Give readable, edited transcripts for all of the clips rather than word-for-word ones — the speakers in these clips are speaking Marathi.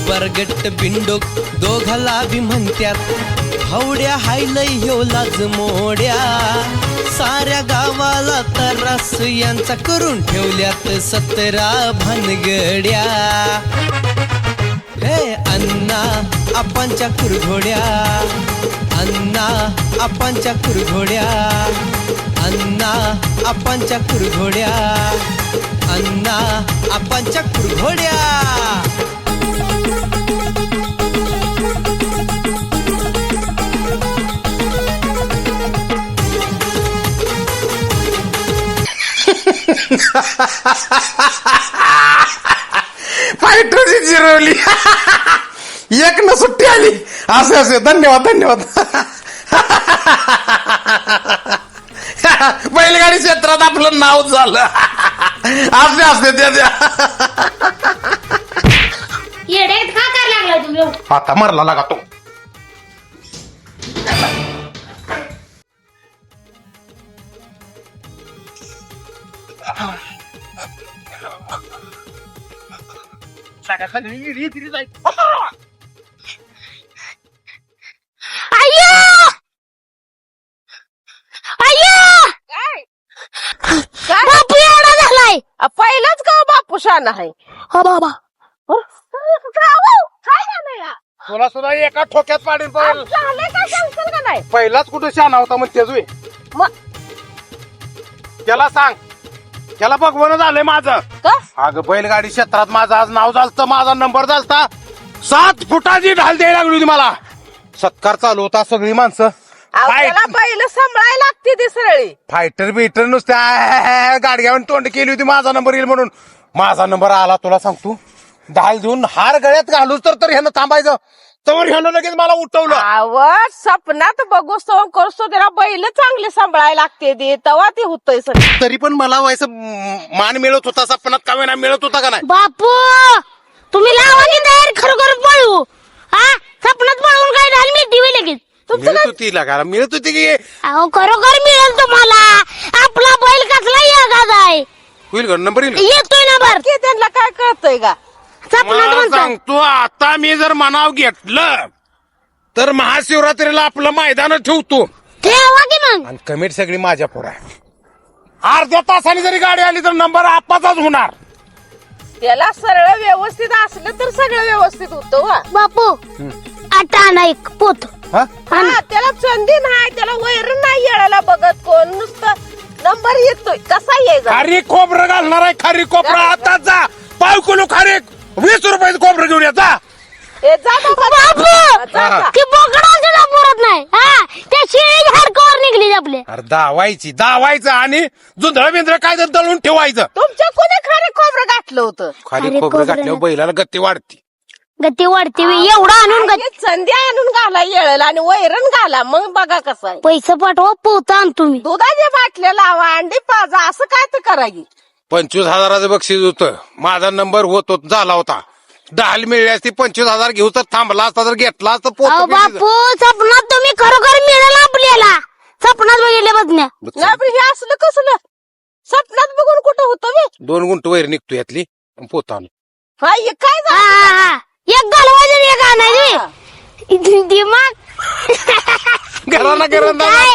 बरगट बिंडोक दोघाला बी म्हणत्यात हवड्या हायलय ह्यो लाज मोड्या साऱ्या गावाला तरास यांचा करून ठेवल्यात 17 भानगड्या हे अण्णा आपांच्या कुरघोड्या अण्णा आपांच्या कुरघोड्या अण्णा आपांच्या कुरघोड्या अण्णा आपांच्या कुरघोड्या फायटरची जिरवली एक न सुट्टी आली असे असे धन्यवाद धन्यवाद बैलगाडी क्षेत्रात आपलं नाव झालं असे असते त्या येड्यात का काय लागला तुम्ही आता मरला लागा तो बापू एवढा झालाय पहिलाच का बापू शान आहे हो बाबा तुला सुद्धा एका ठोक्यात पाडीन झालंय का सांगशील का नाही पहिलाच कुठं शाना होता मग तेजुय मग त्याला सांग त्याला बघवणं झालंय माझं का अगं बैलगाडी क्षेत्रात माझं आज नाव झालतं माझा नंबर झालता 7 फुटाची ढाल द्यायला लागली होती मला सत्कार चालू होता सगळी माणसं त्याला पहिलं सांभाळायला लागते ती सरळी फायटर बिटर नुसत्या गाडग्यावर तोंड केली होती माझा नंबर येईल म्हणून माझा नंबर आला तुला सांगतो ढाल देऊन हार गळ्यात घालूच तर ह्यानं थांबायचं तर ह्यानं लगेच मला उठवलं आवड सपनात बघूस तो करतो त्याला बैल चांगले सांभाळायला लागते ते तेव्हा ते होतंय सर तरी पण मला व्हायचं मान मिळत होता सपनात का वेळा मिळत होता का नाही बापू तुम्ही लावा की तयार खरोखर पळू हा सपनात पळून काय ढाल मी टीव्ही लगेच मिळत होती लागा मिळत होती की अहो खरोखर मिळेल तुम्हाला आपला बैल कसला येगाज आहे होईल का नंबर येईल येतोय ना बर की त्यांना काय कळतंय का सपनात मला म्हणतो सांगतो आता मी जर मनाव घेतलं तर महाशिवरात्रीला आपलं मैदान ठेवतो ठेवा की मग आणि कमेंट सगळी माझ्या पोर आहे अर्ध्या तासाने जरी गाडी आली तर नंबर आपाचाच होणार त्याला सरळ व्यवस्थित असलं तर सगळं व्यवस्थित होतं वा बापू आटा आणा एक पोत हा? हा त्याला संधी नाही त्याला वैरण नाही येळायला बघत कोण नुसतं नंबर येतोय कसा यायचा खारी खोबरं घालणार आहे खारी खोबरं आताच जा 5 किलो खारी 20 रुपयाचं खोबरं घेऊन येता ए, जा बाबा, जा. बापू जा, जा. ती बोकडा सुद्धा पुरत नाही हा त्या शेळी हाडकोवर निघली आपले अरे दावायचं आणि जुंधळ बिंधळ काय तर दळून ठेवायचं तुमच्या कोणी खरे खोबरं घातलं होतं खाली अरे खोबरं खोबरं घातल्यावर बैलाला गती वाढती गती वाढते बी. एवढं आणून आणि संधी आणून घाला येळला आणि वैरण घाला मग बघा कसं आहे पैसे पाठवा पोत आण तुम्ही दुधाच्या बाटल्या लावा अंडी पाजा असं काय तर करायची 25,000चं बक्षीस होतं माझा नंबर झाला होता ढाल मिळली असती 25,000 घेऊ तर थांबला असता तर घेतला असता अहो बापू सपनात तुम्ही खरोखर मिळाल आपल्याला सपनात बघितले बघण्या नाही पण हे असलं कसलं सपनात बघून कुठं होतं बे 2 गुंठ वैर निघतो यातली पोता हा हे काय हा झालं हा हा एक घालवायचं आणि एक आणायची दिमाग घराला काय?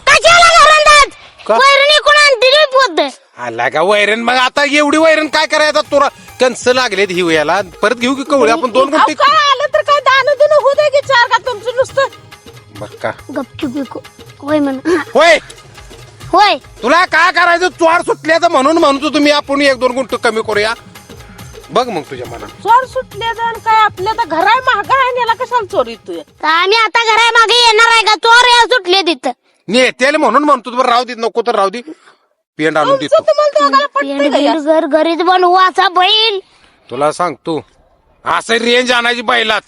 कशाला घरात का? वैरणी कोण आणते रे पोत आला का वैरण मग आता एवढी वैरण काय करायचं तुला कंस लागलेत हिव याला परत घेऊ की कवळी आपण 2 अहो, गुंठे काय आलं तर काय दान दुन होऊ दे की 4 का तुमचं नुसतं बर का गपचूप विकू होय म्हण होय होय तुला काय करायचं चोर सुटल्याचं म्हणून म्हणतो तुम्ही आपण 1-2 गुंठ कमी करूया बघ मग तुझ्या मनात चोर सुटले जाण काय आपल्या तर घराय महाग आहे आणि याला कशाला चोर येतोय आम्ही आता घरा मागे येणार आहे का चोर या सुटले तिथं नेत्याला म्हणून म्हणतो बरं राहू दे नको तर राहू दे पेंड आणून तुमचं देतो तुम्हाला दोघाला पटतंय का या? घर घरीच बनवू असा बैल तुला सांगतो असं रेंज आणायची बैलात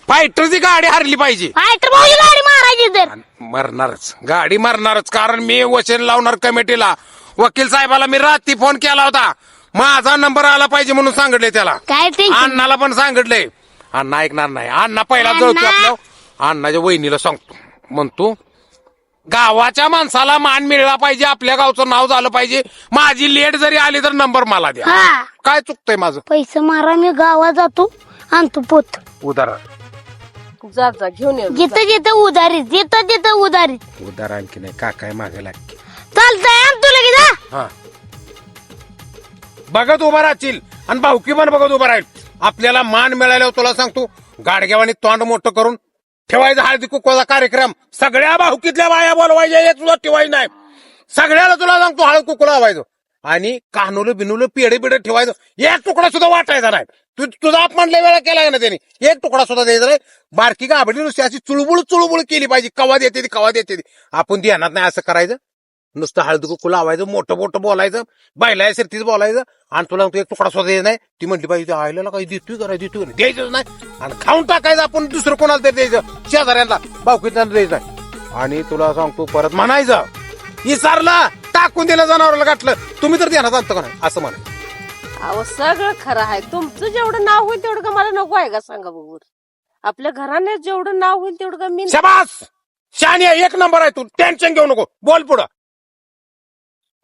फायटरची गाडी हरली पाहिजे फायटर भाऊची गाडी मारायची तर आणि मरणारच गाडी मरणारच कारण मी वचन लावणार कमिटीला वकील साहेबाला मी रात्री फोन केला होता माझा नंबर आला पाहिजे म्हणून सांगितले त्याला काय टेन्शन अण्णाला पण सांगितलंय अण्णा ऐकणार नाही अण्णा पहिला अण्णा. जळतो आपल्या अण्णाच्या वहिनीला सांगतो म्हणतो गावाच्या माणसाला मान मिळला पाहिजे आपल्या गावचं नाव झालं पाहिजे माझी लेट जरी आली तर नंबर मला द्या हा काय चुकतंय माझं पैसे मारा मी गावात जातो आणतो पोत. उदार जा जा घेऊन ये जिथं जिथं उधारी, जिथं तिथं उधारी. उदार आणखी नाही काकाय मागे लागते. चालतंय आणतो लगेच हा. हा बघत उभा राहशील आणि भाऊकी पण बघत उभा राहील. आपल्याला मान मिळाल्यावर तुला सांगतो गाडग्यावानी तोंड मोठं करून ठेवायचा हळदी कुकवाचा कार्यक्रम. सगळ्या भाऊकीतल्या बाया बोलवायच्या, एक तुला ठेवायचं नाही. सगळ्याला तुला सांगतो हळद कुकू लावायचं आणि कानूलं बिनुलं पेढे बिडे ठेवायचं. एक तुकडा सुद्धा वाटायचा नाही. तुझा अपमान लय वेळा केला ना त्यांनी. एक तुकडा सुद्धा द्यायचा नाही. बारकी गाभडी नुसती अशी चुळबुळ केली पाहिजे. कवा देते ती कवा देते ती आपण ध्यानात नाही असं करायचं. नुसतं हळद कुकू लावायचं, मोठं मोठं बोलायचं, बायला शिरतीच बोलायचं आणि तुला एक तुकडा स्वतः द्यायचा नाही. ती म्हटली पाहिजे आईला काही देतोय करायला देतोय द्यायचंच नाही आणि खाऊन टाकायचं. आपण दुसरं कोणाला तरी द्यायचं, शेजाऱ्यांना भाऊकीत द्यायचं नाही. आणि तुला सांगतो परत म्हणायचं विसरला टाकून दिलं जनावराला गाठलं. तुम्ही तर ध्यानात आणतं का नाही असं म्हणायचं. अहो सगळं खरं आहे. तुमचं जेवढं नाव होईल तेवढं का मला नको आहे का सांगा बघू. आपल्या घराने जेवढं नाव होईल तेवढं का मी. शबास शानी आहे, एक नंबर आहे. तू टेन्शन घेऊ नको, बोल पुढं.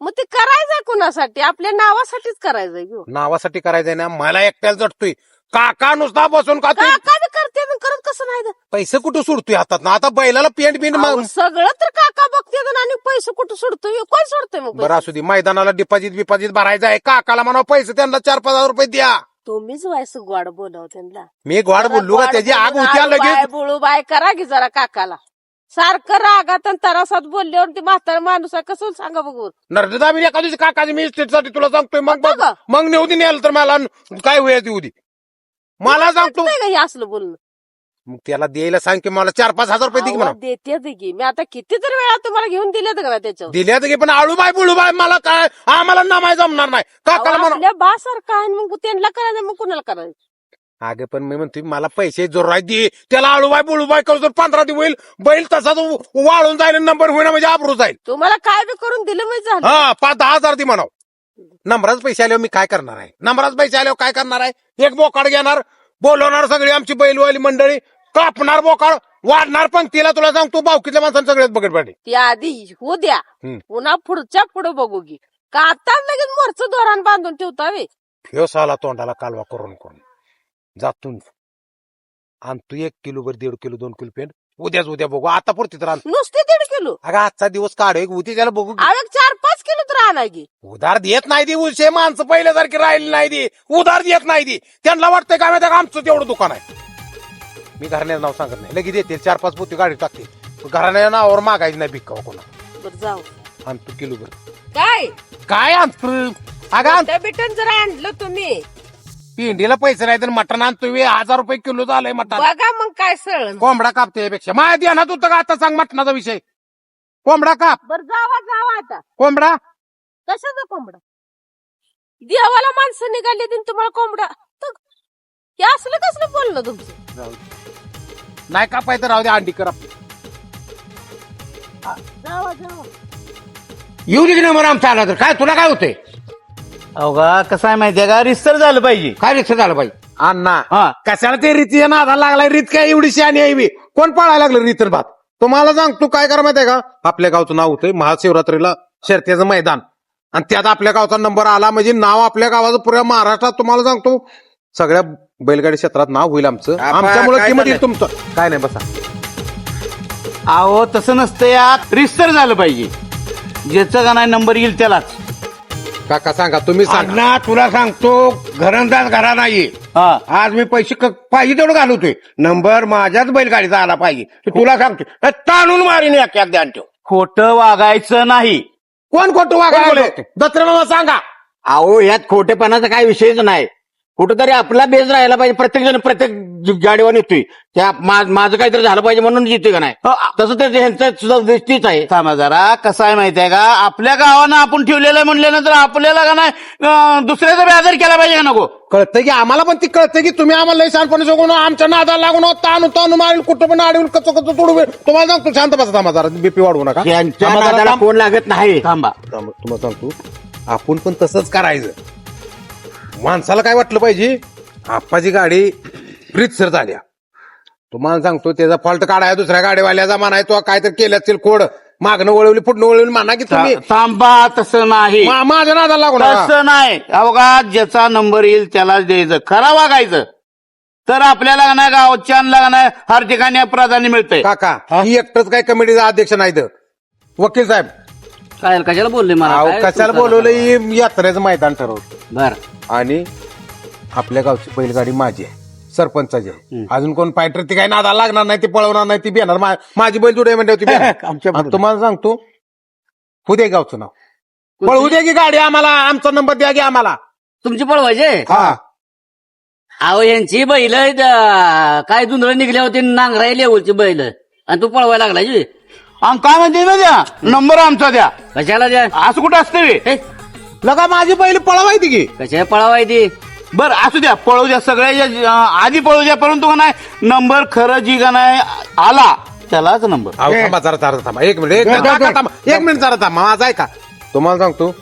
मग ते करायचंय कुणासाठी? आपल्या नावासाठीच करायचंय घेऊ. नावासाठी करायचंय ना. मला एकट्याला जटतोय काका नुसता बसून का काय करते आणि करत कसं नाही तर? पैसे कुठं सोडतोय हातात ना. आता बैलाला पेंट बिंट अहो, सगळं तर काका बघते आणि पैसे कुठं सोडतोय? कोण सोडतोय मग बरं असू दे. मैदानाला डिपॉझिट भरायचं आहे. काकाला म्हणा पैसे त्यांना 4-5 रुपये द्या. तुम्हीच व्हायचं गोड बोलाव त्यांना. मी गोड बोललो का त्याची आग उठ्या लगेच. बुळू बाय करा की जरा काकाला. सारखं रागात आणि तरासात बोलल्यावर ते म्हातारा माणूस आहे कसं सांगा बघू. नर्मदा मी एका दिवशी काकाची मी इस्टेटसाठी तुला सांगतोय. मग आता का? मग नेऊ दे न्यायला तर मला काय होईल ती उदी मला सांगतो. नाही का हे असलं बोलणं? मग त्याला द्यायला सांग की मला 4-5 हजार रुपये दे की म्हणा. देते की मी आता किती तर वेळा तुम्हाला घेऊन दिलेत का त्याच्यावर. दिल्या तर की पण आळूबाई बुळूबाई मला काय आम्हाला नामाय जमणार नाही. काकाला म्हणा आपल्या बा सारखं आहे मग त्यांना करायचं मग कुणाला करायचं. अगं पण मी म्हणतोय मला पैसे जोराय दे. त्याला आळूबाई बुळूबाई करू तर 15 दिवस होईल. बैल तसाच वाळून जाईल, नंबर होईल म्हणजे आबरू जाईल. तुम्हाला काय बी करून दिलं म्हणजे झालं. हा 5-10 हजार दे म्हणाव. नंबराच पैसे आल्यावर मी काय करणार आहे? नंबराच पैसे आल्यावर काय करणार आहे? एक बोकाड घेणार, बोलवणार सगळी आमची बैलवाली मंडळी, कापणार बोकाड, वाढणार पंक्तीला. तुला सांगतो भावकीतल्या माणसांना सगळ्यात बघत पाहिजे. ती आधी होऊ द्या, पुन्हा पुढच्या पुढे बघू की. का आता लगेच मोरचं दोरान बांधून ठेवतावे. फेस आला तोंडाला कालवा करून कोण जातून आणि तू 1 किलोभर 1.5 किलो 2 किलो पेंट उद्या बघू. आता पुरती तर नुसते 1.5 किलो. अगं आजचा दिवस काढ, उद्या त्याला बघू. अरे 4-5 किलो तर आणाय की. उधार देत नाही ती उलशे माणसं पहिल्यासारखी राहिली नाही ती. उधार देत नाही ती. त्यांना वाटतंय का माहिती का आमचं तेवढं दुकान आहे. मी घराण्याचं नाव सांगत नाही. लगेच येतील 4-5 पोती गाडी टाकते. घराण्या नावावर मागायची नाही भिक्का कोणा. बरं जाऊ. आणि तू किलोभर काय आणतो अगं बिटन जर आणलं तुम्ही. पिंडीला पैसे नाही तर मटण आणतो 1000 रुपये किलो झालंय मटण. बघा मग काय सळ. कोंबडा कापते यापेक्षा माझ्या ध्यानात होतं का? आता सांग मटणाचा विषय. कोंबडा काप. बरं जावा आता. कोंबडा कशाचा कोंबडा? देवाला माणसं निघाली दिन तुम्हाला कोंबडा. हे असलं कसलं बोलणं तुमचं? नाही कापाय तर राहू दे. अंडी कर आपली. जावा. येऊ दे की नाही म्हणून आमचा आला तर काय तुला काय होतंय? अवघा कसं आहे माहितीये का, रिस्तर झालं पाहिजे. काय रिक्षा झालं पाहिजे अण्णा? हा. कशाला ते रीती नादा लागलाय? रीत काय एवढी शहाणी आहे बी? कोण पाळायला लागलं रीतर भात? तुम्हाला सांग तू काय करा माहितीये का? आपल्या गावचं नाव होतंय महाशिवरात्रीला शर्तीचं मैदान आणि त्यात आपल्या गावचा नंबर आला म्हणजे नाव आपल्या गावाचं पुऱ्या महाराष्ट्रात तुम्हाला सांगतो सगळ्या बैलगाडी क्षेत्रात नाव होईल आमचं. आमच्यामुळे काय किंमत येईल तुमचं. काय नाही बसा. अहो तसं नसतं यात, रिस्तर झालं पाहिजे. ज्याचं का नाही नंबर येईल त्यालाच. काका सांगा तुम्ही सांगा. अण्णा तुला सांगतो घरंदाज घरा नाहीये. हा आज मी पैसे पाहिजे तेवढं घालवतोय. नंबर माझ्याच बैलगाडीचा आला पाहिजे. तुला सांगतोय ताणून मारीन एक ध्यान ठेव. खोटं वागायचं नाही. कोण खोटं वागायला? दत्रे मामा सांगा. अहो यात खोटेपणाचा काही विषयच नाही. कुठंतरी आपला बेस राहायला पाहिजे. प्रत्येक जण प्रत्येक गाडीवर येतोय. त्या माझं काहीतरी झालं पाहिजे म्हणून येतोय का नाही? तसं तर ह्यांचं सुद्धा दृष्टीच आहे. थांबा जरा. कसं आहे माहितीये का, आपल्या गावानं आपण ठेवलेलं म्हणल्यानंतर आपल्याला का नाही दुसऱ्याचा बी आदर केला पाहिजे का नको? कळतं की आम्हाला पण ती कळतं की तुम्ही आम्हाला लई शहाणपणे जगून आमच्या नादाला लागून ताणून मारेल कुठं पण अडवून कचो तोडू. तुम्हाला सांगतो शांत बसा. थांबा जरा. बीपी वाढवू नका. यांच्या थांबा जरा, नादाला थांब. कोण लागत नाही. थांबा. तुम्हाला सांगतो आपण पण तसंच करायचं. माणसाला काय वाटलं पाहिजे आप्पाची गाडी रीतसर झाल्या. तुम्हाला सांगतो त्याचा फॉल्ट काढाय दुसऱ्या गाडीवाल्याचा म्हणाय तो काय तर केलं असेल कोड मागणं वळवली पुढनं वळवली म्हणा की तुम्ही थांबा. तसं नाही, माझ्या नादाला लागू नका. तसं नाही. अवघा ज्याचा नंबर येईल त्यालाच द्यायचं. खरा वागायचं. तर आपल्याला का नाही गावच्यांना का नाही हर ठिकाणी प्राधान्य मिळतंय. काका ही एकटंच काय कमिटीचा अध्यक्ष नाही तर वकील साहेब काय कशाला बोलले मला अहो, काय कशाला तुमचं बोलवलं ही यात्रेचं मैदान ठरवलं बर आणि आपल्या गावची बैलगाडी माझी आहे सरपंचाची आहे अजून कोण फायटर ती काही नादाला लागणार नाही ती पळवणार नाही ती बेणार माझी बैल जुडे म्हणजे होती आणि तुम्हाला सांगतो उद्या गावचं नाव पळवू दे की गाडी आम्हाला आमचा नंबर द्या की आम्हाला तुमची पळवायचे हा अहो यांची बैल काय जुंदरं निघल्या होती नांगराय लेवलची बैल आणि तू पळवायला लागला जी आणि काय म्हणते ना द्या नंबर आमचा द्या कशाला द्या असं कुठं असतं बे? हे, लगा माझी बैल पळवायची की कशा पळवाय ती बरं असू द्या पळू द्या सगळ्या आधी पळू द्या परंतु का नाही नंबर खरं जी का नाही आला त्यालाच नंबर. अहो, थांबा जरा थांबा एक मिनिट एक मिनिट जरा थांबा माझा ऐका तुम्हाला सांगतो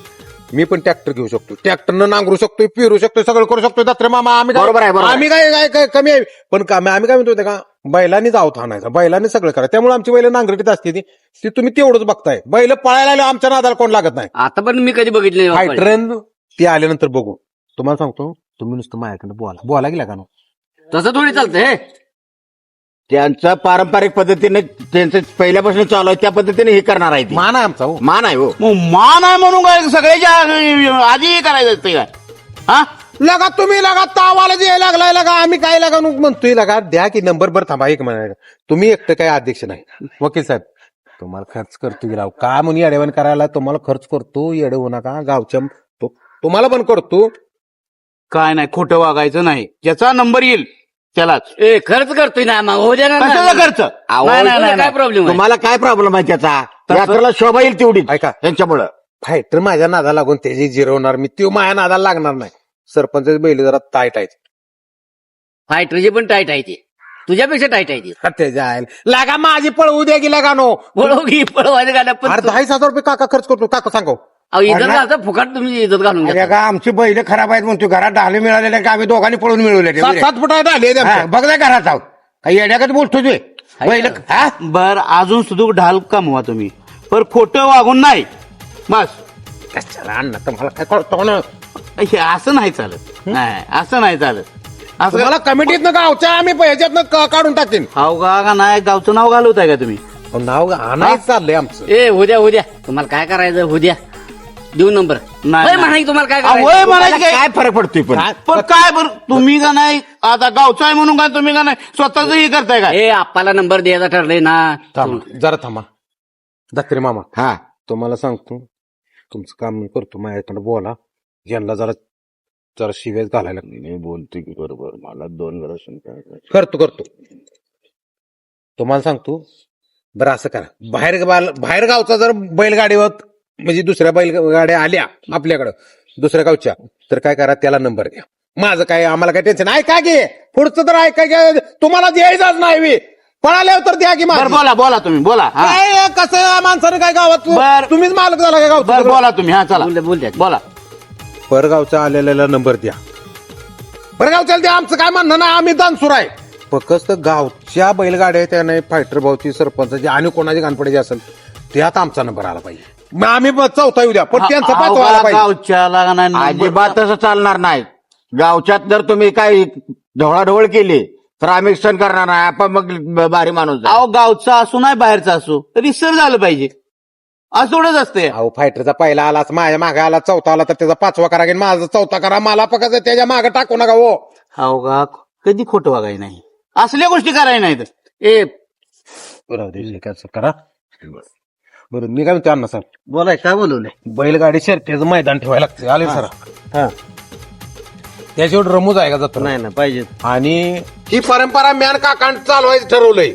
मी पण ट्रॅक्टर घेऊ शकतो ट्रॅक्टरनं नांगरू शकतो पेरू शकतो सगळं करू शकतो दत्रे मामा आम्ही बरोबर आहे, बरोबर आहे. आम्ही काय कमी आहे पण आम्ही काय म्हणतो का बैलांनी जावत आणायचं बैलांनी सगळं करा त्यामुळे आमची बैल नांगरटीत असते ती तुम्ही तेवढंच बघताय बैल पळायला आले आमच्या नादाला कोण लागत नाही आता पण मी कधी बघितले फायटर ती आल्यानंतर बघू तुम्हाला सांगतो तुम्ही नुसतं माझ्याकडे बोला गेला का तसं थोडी चालतंय हे त्यांचं पारंपरिक पद्धतीने त्यांचं पहिल्यापासून चालू आहे त्या पद्धतीने हे करणार आहे ती. मान आहे आमचा हो मान आहे हो मग मान आहे म्हणून काय सगळ्याच्या आधी हे करायचं असते काय हा लगा तुम्ही लगा तावाला जे लागलाय लगा आम्ही काय लागा म्हणतोय लगा द्या की नंबर बर थांबा एक मिनिट तुम्ही एकटं काय अध्यक्ष नाही वकील साहेब तुम्हाला खर्च करतो गेला का म्हणून येडेवण करायला तुम्हाला खर्च करतो येडे होऊ नका गावच्या तुम्हाला पण करतो काय नाही खोटं वागायचं नाही ज्याचा नंबर येईल त्यालाच. ए खर्च करतोय ना मग हो द्या ना कशाला खर्च अहो, नाही, नाही, नाही, काय प्रॉब्लेम आहे तुम्हाला काय प्रॉब्लेम आहे त्याचा यात्रेला शोभा येईल तेवढी ऐका त्यांच्यामुळं फायटर माझ्या नादा लागून त्याची जिरवणार मी तो माझ्या नादाला लागणार नाही सरपंच बैल जरा टाईट आहेत फायटरची पण टाईट आहे ती तुझ्यापेक्षा टाईट आहे ती त्याच्या आहे लागा माझी पळवू द्या की लागा नो पळवगी पळवायचं गाड्या पण अरे 10,000 रुपये काका खर्च करतो काका सांगो अहो इज्जत घालता फुकाट तुम्ही इज्जत घालून अरे घ्या का आमची बैल खराब आहेत म्हणतो घरात डाले मिळालेले का आम्ही दोघांनी पळून मिळवले 7 फुटायला आले बघ ना घरात आहोत काही येड्याकच बोलतो तू बैल हा बर अजून सुद्धा ढाल कमवा तुम्ही पण खोटं वागून नाही बस अण्णा तुम्हाला काय कळतो ना हे असं नाही चालत नाही असं नाही चालत असं तुम्हाला कमिटीतनं गावच्या आम्ही ह्याच्यातनं काढून टाकेन हाव का नाही गावचं नाव घालवताय का तुम्ही नाव आणायच चाललंय आमचं ए उद्या तुम्हाला काय करायचं उद्या देऊ नंबर नाही. म्हणाय तुम्हाला काय अहो, करायचं म्हणायचं काय काय फरक पडतोय पण पण काय बरं तुम्ही का नाही आता गावचं आहे म्हणून काय तुम्ही का नाही स्वतःच हे करताय का ए आप्पाला नंबर द्यायचा ठरलंय ना थांबा जरा थांबा दत्रे मामा हा तुम्हाला सांगतो तुमचं काम मी करतो माझ्याकडे बोला यांना जरा शिव्याच घालायला मी बोलतोय की बरोबर मला 2 वर्ष करतो तुम्हाला सांगतो बरं असं करा बाहेर गावचा जर बैलगाडीवर म्हणजे दुसऱ्या बैलगाड्या आल्या आपल्याकडं दुसऱ्या गावच्या तर काय करा त्याला नंबर द्या माझं काय आम्हाला काय टेन्शन ऐका घे पुढचं तर ऐका घे तुम्हाला द्यायचाच नाही पळाल्यावर तर द्या की बरं माझं. बोला बोला तुम्ही बोला हा काय कसं आहे माणसाने काय गावात बरं. तुम्हीच मालक झाला काय बरं गावात बोला तुम्ही हा चला बोल द्या बोला परगावचा आलेला नंबर द्या परगावच्या द्या आमचं काय म्हणणं नाही आम्ही दानसूर आहे फक्त गावच्या बैलगाड्या त्याने फायटर भाऊची सरपंचाची आणि कोणाची गाणपडीची असेल त्यात आमचा नंबर आला पाहिजे मग आम्ही चौथा येऊ द्या पण त्यांचा पाचवा आला पाहिजे गावच्याला का नाही अजिबात तसं चालणार नाही गावच्यात जर तुम्ही काय ढवळाढवळ केली तर आम्ही सण करणार नाही आपण मग भारी माणूस आहे. अहो गावचा असू नाही बाहेरचा असू रिसर झालं पाहिजे असं थोडंच असते अहो फायटरचा पहिला आलाच माझ्या मागे आला चौथा आला तर त्याचा पाचवा करा की माझा चौथा करा मला फक्त त्याच्या मागे टाकू नका हो हो का कधी खोटं वागाय नाही असल्या गोष्टी करायला नाहीत ए करा बरं मी काय म्हणतो अण्णा सर बोलाय काय बोलवलंय बैलगाडी शर्तीचं मैदान ठेवायला लागतं आले सर त्याच्यावर रमूज आहे का जातो नाही ना पाहिजे आणि ही परंपरा म्यान काकांनी चालवायचं ठरवलंय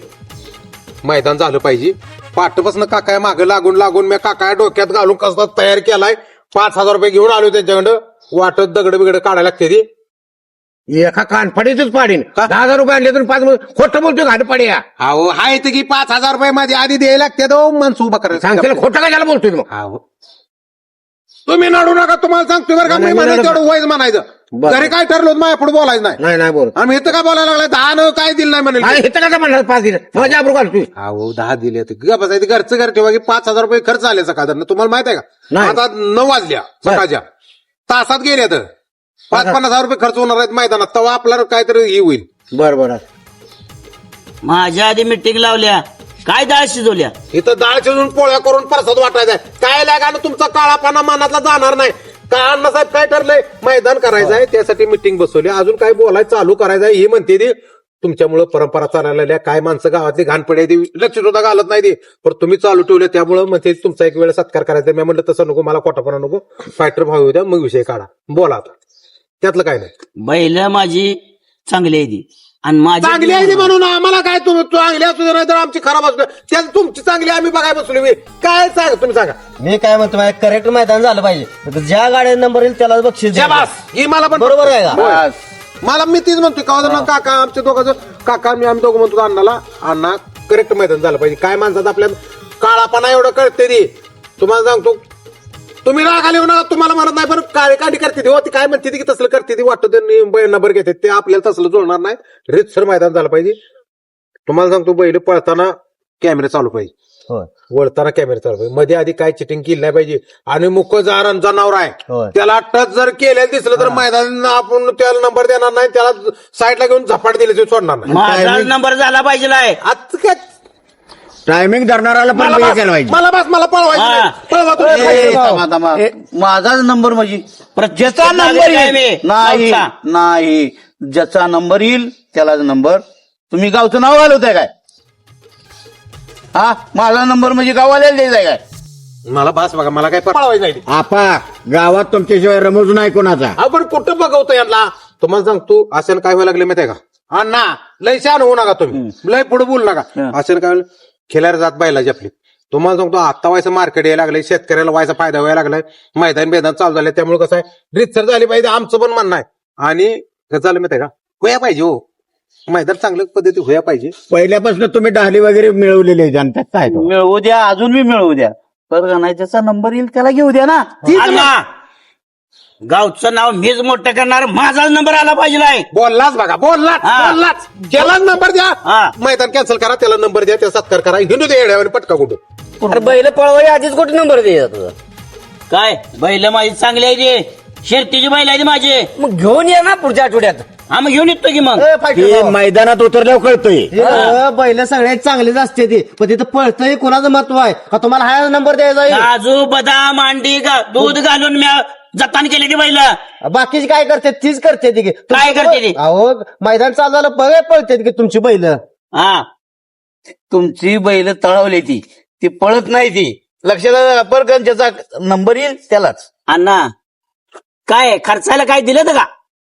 मैदान झालं पाहिजे पाठपासून काका मागे लागून मी काका डोक्यात घालून कसं तयार केलाय 5,000 रुपये घेऊन आलो त्यांच्याकडं वाटत दगड बिगड काढायला लागते ती एका कानफडीतच पाडीन 10,000 रुपये आणले तर 5 खोटं बोलतो घाटपाडी अहो हाय ते की 5,000 रुपये मध्ये आधी द्यायला लागते तो मनसू उभा करायला सांगते खोटं कशाला बोलतोय मग अहो. तुम्ही नडू नका तुम्हाला सांगतो बरं का मी म्हणायचं तेवढं वयच म्हणायचं बरं. घरी काय ठरलं होतं माझ्या पुढे बोलायचं नाही नाही बोलत आणि इथं काय बोलायला लागलाय 10 काय दिलं नाही म्हणाल नाही इथं कसं म्हणणार 5 दिलं माझ्या आबरू घालतोय अहो 10 दिले बसायचं घरचं घर ठेवा की 5,000 रुपये खर्च आले सकाळ तुम्हाला माहित आहे का नाही. आता 9 वाजल्या सकाळच्या तासात गेल्या तर 5-50 हजार रुपये खर्च होणार आहेत मैदानात तेव्हा आपल्याला काहीतरी हे होईल बर बर माझ्या आधी मिटिंग लावल्या काय डाळ शिजवल्या इथं डाळ शिजून पोळ्या करून प्रसाद वाटायचा काय लागा तुमचा काळापणा मनातला जाणार नाही काय अण्णासाहेब काय ठरलंय मैदान करायचं आहे त्यासाठी मिटिंग बसवली अजून काय बोलायचं चालू करायचं आहे ही म्हणते ती तुमच्यामुळे परंपरा चालायला काय माणसं गावातली घाणपडे ती लक्ष सुद्धा घालत नाही ती पण तुम्ही चालू ठेवले त्यामुळे म्हणते तुमचा एक वेळ सत्कार करायचा मी म्हणलं तसं नको मला खोटापणा नको फायटर भाव येऊ द्या मग विषय काढा बोला आता त्यातलं काय नाही बैल माझी चांगली आहे ती आणि माझी चांगली आहे ती म्हणून आम्हाला काय चांगली असू दे नाही तर आमची खराब असू दे त्यात तुमची चांगली आम्ही बघाय बसलो मी काय सांगा तुम्ही सांगा मी काय म्हणतो माझ्या करेक्ट मैदान झालं पाहिजे ज्या गाड्या नंबर येईल त्याला बक्षीस द्या. शाबास ही मला पण बरोबर आहे का? होय. मला मी तीच म्हणतोय का काका आमच्या दोघांचं काका आम्ही दोघं म्हणतो अण्णाला अण्णा करेक्ट मैदान झालं पाहिजे काय माणसात आपल्या काळापणा एवढं कळते ती तुम्हाला सांगतो तुम्ही राग आले ना तुम्हाला म्हणत नाही पण काय काढी करते ती हो ती काय म्हणते ती की तसलं करते ती वाटतं ते नंबर घेते ते आपल्याला तसलं जुळणार नाही रितसर मैदान झालं पाहिजे तुम्हाला सांगतो बैल पळताना कॅमेरा चालू पाहिजे होय. वळताना कॅमेरा चालू पाहिजे मध्ये आधी काय चिटिंग केली नाही पाहिजे आणि मुख्य जनावर आहे होय. त्याला टच जर केलेलं दिसलं तर मैदान आपण त्याला नंबर देणार नाही त्याला साईडला घेऊन झपाट दिली ते सोडणार नाही माझा नंबर झाला पाहिजे आहे. आता काय टायमिंग धरणाराला पण मला केलं पाहिजे मला पळवायचं हा. नाही. पळवा तुम्ही. थांबा, थांबा. माझाच नंबर म्हणजे ज्याचा प्रत्येक नंबर नागरिक आहे येईल मी. नाही गावचा. नाही ज्याचा नंबर येईल त्यालाच नंबर तुम्ही गावचं नाव घालवताय काय हा माझा नंबर म्हणजे गावाला द्यायचा काय मला बास बघा मला काय पळवायचं नाही आपा गावात तुमच्याशिवाय रमज नाही कोणाचा आपण कुठं बघवतो यांना तुम्हाला सांगतो असेल काय व्हायला लागले माहिती आहे का अण्णा लय शान होऊ नका तुम्ही लय पुढे बोलू नका असेल काय खेळायला जात बैलाची आपली तुम्हाला सांगतो आता व्हायचं मार्केट यायला लागलंय शेतकऱ्याला व्हायचा फायदा व्हायला लागलाय मैदान चालू झाले त्यामुळे कसं आहे रितसर झाली पाहिजे आमचं पण म्हणणं आहे आणि कसं झालं माहिती आहे का होया पाहिजे हो मैदान चांगल्या पद्धती होया पाहिजे पहिल्यापासून तुम्ही डहाली वगैरे मिळवलेले आहेत आणि त्यात काय तो? मिळवू द्या अजून मी मिळवू द्या पर नाही ज्याचा नंबर येईल त्याला घेऊ द्या ना अण्णा, गावचं नाव मीच मोठं करणार माझाच नंबर आला पाहिजे आहे. बोललाच बघा बोललाच हा. बोललाच ज्याला नंबर द्या हा. मैदान कॅन्सल करा त्याला नंबर द्या त्या सत्कार करा हिंदू दे येड्यावर पटका कुठं अरे बैल पळवायला आधीच कुठे नंबर द्यायचा तुझा काय बैल माझी चांगली आहे ते शर्तीची बैल आहे ती माझी मग घेऊन ये ना पुढच्या आठवड्यात हा मग घेऊन येतो की मग ते मैदानात उतरल्यावर कळतोय बैल सगळ्यात चांगलीच असते ती पण तिथं पळतंय कोणाचं महत्व आहे का तुम्हाला हा नंबर द्यायचा आहे? काजू बदाम अंडी दूध घालून मी जतान केली ती बैल बाकीची काय करते तीच करते ती की. काय करते ती? अहो मैदान चालू झालं बघा पळते की तुमची बैल हा तुमची बैल तळवली ती पळत नाही ती लक्षात पर ज्याचा नंबर येईल त्यालाच अण्णा काय खर्चायला काय दिलं होतं का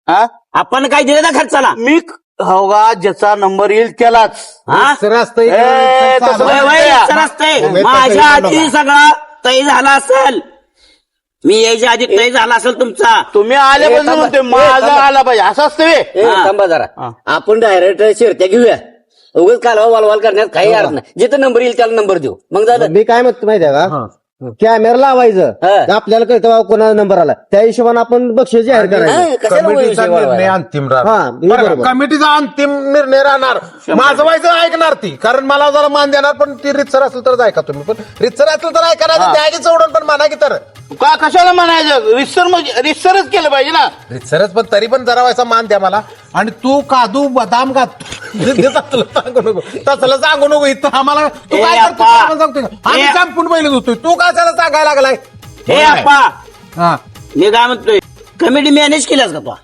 हा आपण काय दिलं ना खर्चाला मी हवा ज्याचा नंबर येईल त्यालाच हा सरस ए, तसं वय वय सर असतंय माझ्या आधी सगळा तय झाला असेल मी यायच्या आधी तय झाला असेल तुमचा तुम्ही आल्यापासून म्हणते माझा आला पाहिजे असं असतं बे. थांबा जरा आपण डायरेक्ट शिरत्या घेऊया उगाच कालवा वालवाल करण्यात काही अर्थ नाही जिथं नंबर येईल त्याला नंबर देऊ मग झालं मी काय म्हणतो माहितीये का कॅमेरा लावायचं आपल्याला कळतं बाबा कोणाचा नंबर आला त्या हिशोबाने आपण बक्षीस जाहीर करायचं कमिटीचा निर्णय अंतिम राहणार कमिटीचा अंतिम निर्णय राहणार माझं व्हायचं ऐकणार ती कारण मला जरा मान देणार पण ती रितसर असेल तरच ऐका तुम्ही पण रितसर असेल तर ऐका नाही द्यायची चौडून पण माना की तर का कशाला म्हणायचं रिसर म्हणजे रिसरच केलं पाहिजे ना रितसरच पण तरी पण जरा व्हायचा मान द्या मला आणि तू काजू बदाम घात तसलं सांगू नको तसलं सांगू नको इथं आम्हाला तू काय करतो ते आम्हाला सांगतोय का? आम्ही चॅम्पून बैल होतोय तू कशाला सांगायला लागलाय हे अप्पा हा मी काय म्हणतोय कमिटी मॅनेज केल्यास का तू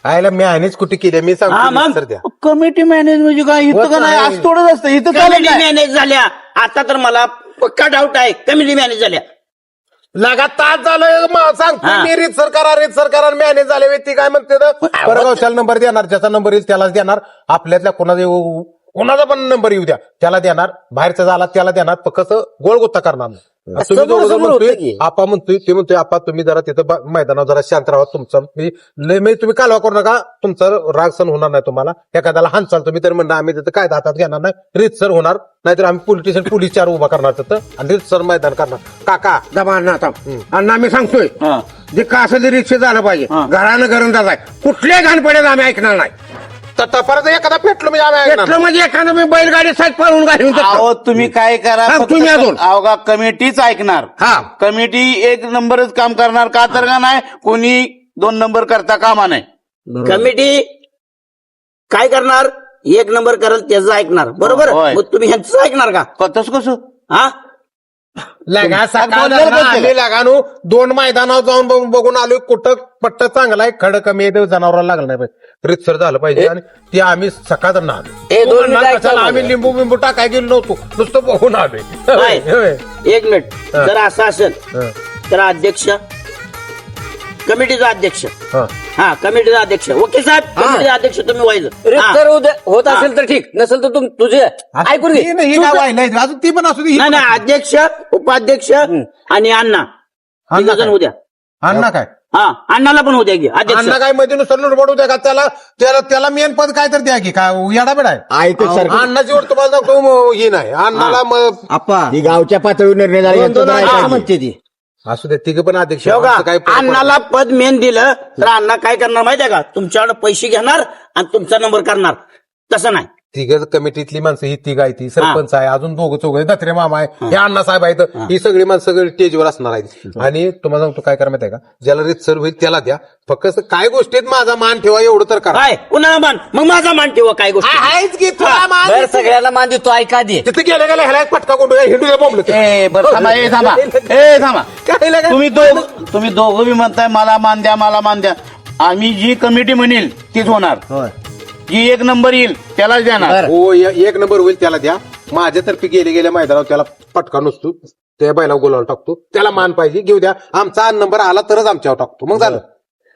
आयला मी आणीच कुठे केली मी हा, सांगतो मग? रितसर द्या कमिटी मॅनेज म्हणजे काय इथं का नाही आज थोडंच असतं इथं चालत कमिटी नाही. मॅनेज झाल्या आता तर मला पक्का डाऊट आहे कमिटी मॅनेज झाल्या लगातार झालं सांगतो हा. मी रितसर करा मॅनेज झाले व्यक्ती काय म्हणते परगावशाला नंबर देणार ज्याचा नंबर येईल त्यालाच देणार आपल्यातल्या कोणाचा पण नंबर येऊ द्या त्याला देणार बाहेरचा झाला त्याला देणार पण कसं गोळगुत्ता करणार नाही. तुम्ही दोघं जण म्हणतोय आपा म्हणतोय ते म्हणतोय आपा तुम्ही जरा तिथं मैदानावर जरा शांत राहा तुमचं मी तुम्ही कालवा करू नका तुमचा राग सण होणार नाही तुम्हाला एखाद्याला हानचाल तुम्ही तर म्हणणार आम्ही तिथं काय हातात घेणार नाही रितसर होणार नाहीतर आम्ही पोलीस चार उभा करणार तिथं आणि रितसर मैदान करणार काका दबा अण्णा आता अण्णा मी सांगतोय हा. जे का असं ते रिक्षा झालं पाहिजे घरानं घरंदाज आहे कुठल्याही घाणपड्यात आम्ही ऐकणार नाही तर परत एखादा पेटलो म्हणजे आम्ही ऐकणार पेटलं म्हणजे एखादं मी बैलगाडी साईड पळून घालून देतो. अहो तुम्ही काय करा हा, फक्त तुम्ही अजून. अवघा कमिटीच ऐकणार हा. कमिटी एक नंबरच काम करणार का तर का नाही कोणी 2 नंबर करता कामा नाही कमिटी काय करणार एक नंबर करेल त्याचं ऐकणार बरोबर होय. मग तुम्ही ह्यांचं ऐकणार का तसं कसं हा लगा सकाळ बोललेलं कसं? आले लगानू 2 मैदानावर जाऊन बघून आलोय कुठं पट्ट चांगला आहे खड कमी आहे जनावराला लागलं नाही पाहिजे रितसर झालं पाहिजे आणि ते आम्ही सकाळ ना ए, दोन मिनिटं आलो ऐका आम्ही लिंबू बिंबू टाकाय गेलो नव्हतो नुसतं बघून आलोय काय? होय. एक मिनिट जर असं असेल हं. तर अध्यक्ष कमिटीचा अध्यक्ष हं. हा कमिटीचा अध्यक्ष वकील साहेब कमिटीचा अध्यक्ष तुम्ही व्हायचं हा. तर होत असेल तर ठीक नसेल तर तुझे ऐकून घे ही काय व्हायला अजून ती पण असू दे नाही नाही अध्यक्ष उपाध्यक्ष आणि अण्णा अण्णा जण काय? उद्या अण्णा काय हा अण्णाला पण उद्या घे अध्यक्ष अण्णा काय मध्ये नुसतं लुडबडू द्या का त्याला मेन पद काय तर द्या की काय येडाबेड आहे ऐकत सर अण्णाची वर तुम्हाला सांगतो ही नाही अण्णाला मग आप्पा ही गावच्या पातळीवर निर्णय झाला यांचं तर ऐका असं की. म्हणते ती असू दे तिघ पण अध्यक्ष बघा, आमचं काय फरक अण्णाला पद मेन दिलं तर अण्णा काय करणार माहितीये का तुमच्याकडे पैसे घेणार आणि तुमचा नंबर करणार तसं नाही तिघ कमिटीतली माणसं ही तिघ आहे ती सरपंच आहे अजून दोघं चौघ दत्रे मामा आहे हे अण्णा साहेब आहेत ही सगळी माणसं सगळी स्टेजवर असणार आहेत आणि तुम्हाला सांगतो काय करा माहिती आहे का ज्याला रितसर होईल त्याला द्या फक्त काय गोष्टीत माझा मान ठेवा एवढं तर करा काय कुणाला मान मग माझा मान ठेवा काय गोष्टी आहेच की तुला मान बरं सगळ्याला मान देतो ऐका दे तिथे गेल्या गेल्या ह्याला एक पटका कोंडू हिंडूला बोंबलं ए बरं थांबा ए थांबा ए थांबा काय लगा? तुम्ही दोघं बी म्हणताय मला मान द्या मला मान द्या आम्ही जी कमिटी म्हणेल तीच होणार जी एक नंबर येईल त्यालाच देणार हो एक नंबर होईल त्याला द्या माझ्यातर्फे गेल्या मैदानावर त्याला पटका नसतो त्या बैला गोलावर टाकतो त्याला मान पाहिजे घेऊ द्या आमचा नंबर आला तरच आमच्यावर टाकतो मग झालं